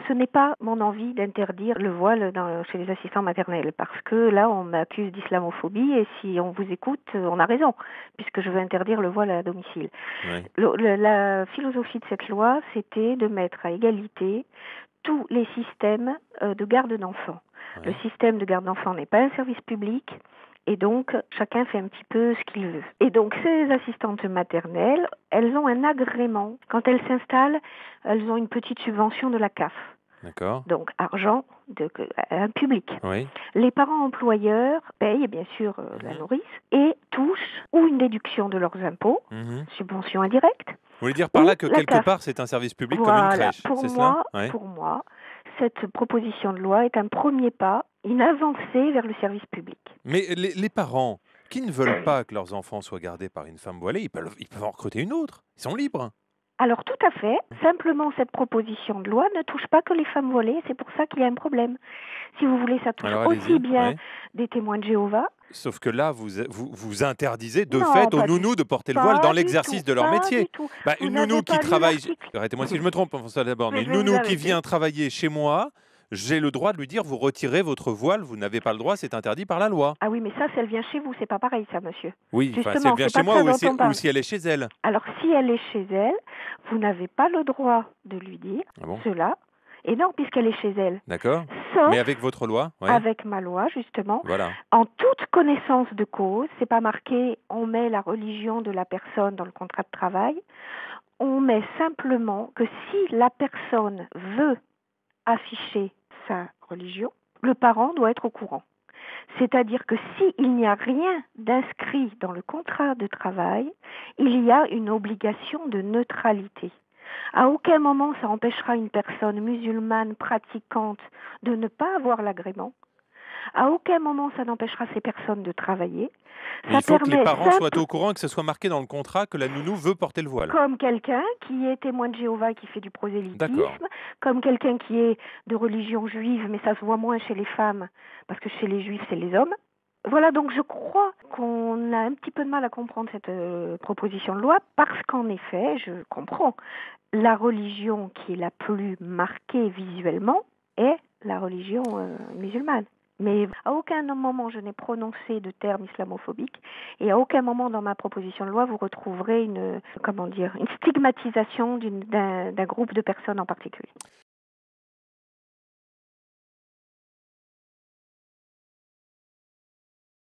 ce n'est pas mon envie d'interdire le voile chez les assistants maternels, parce que là, on m'accuse d'islamophobie et si on vous écoute, on a raison, puisque je veux interdire le voile à domicile. Oui. La philosophie de cette loi, c'était de mettre à égalité tous les systèmes de garde d'enfants. Le Oui. système de garde d'enfants n'est pas un service public. Et donc, chacun fait un petit peu ce qu'il veut. Et donc, ces assistantes maternelles, elles ont un agrément. Quand elles s'installent, elles ont une petite subvention de la CAF. D'accord. Donc, argent un public. Oui. Les parents employeurs payent, bien sûr, la nourrice et touchent ou une déduction de leurs impôts, Mmh. subvention indirecte, Vous voulez dire par ou là que la quelque CAF. part c'est un service public comme une Voilà. crèche, c'est cela? Oui. Pour moi, cette proposition de loi est un premier pas, une avancée vers le service public. Mais les parents qui ne veulent pas que leurs enfants soient gardés par une femme voilée, ils peuvent en recruter une autre. Ils sont libres. Alors tout à fait, simplement cette proposition de loi ne touche pas que les femmes voilées, c'est pour ça qu'il y a un problème. Si vous voulez, ça touche Alors aussi allez-y, bien oui. des témoins de Jéhovah. Sauf que là, vous interdisez de Non, fait aux nounous de porter le voile dans l'exercice de leur pas du métier. tout. Bah, Vous une n'avez nounou qui pas lu travaille, l'article. arrêtez-moi si je me trompe, François Laborde, mais Mais je une vais vous nounou qui arrêter. vient travailler chez moi, j'ai le droit de lui dire, vous retirez votre voile, vous n'avez pas le droit, c'est interdit par la loi. Ah oui, mais ça, si elle vient chez vous, c'est pas pareil, ça, monsieur. Oui, enfin, si elle Justement, vient c'est chez pas de moi ça ou dont si, on ou parle. si elle est chez elle. Alors, si elle est chez elle, vous n'avez pas le droit de lui dire Ah bon? cela. Et non, puisqu'elle est chez elle. D'accord. Mais Sauf avec votre loi, oui, avec ma loi, justement, voilà. en toute connaissance de cause, c'est pas marqué, on met la religion de la personne dans le contrat de travail, on met simplement que si la personne veut afficher sa religion, le parent doit être au courant. C'est-à-dire que s'il n'y a rien d'inscrit dans le contrat de travail, il y a une obligation de neutralité. À aucun moment ça empêchera une personne musulmane pratiquante de ne pas avoir l'agrément. À aucun moment ça n'empêchera ces personnes de travailler. Mais Ça il faut que les permet parents soient simple, au courant et que ce soit marqué dans le contrat que la nounou veut porter le voile. comme quelqu'un qui est témoin de Jéhovah et qui fait du D'accord. prosélytisme, comme quelqu'un qui est de religion juive, mais ça se voit moins chez les femmes, parce que chez les juifs, c'est les hommes. Voilà, donc je crois qu'on a un petit peu de mal à comprendre cette proposition de loi, parce qu'en effet, je comprends, la religion qui est la plus marquée visuellement est la religion musulmane. Mais à aucun moment je n'ai prononcé de terme islamophobique et à aucun moment dans ma proposition de loi vous retrouverez une stigmatisation d'un groupe de personnes en particulier.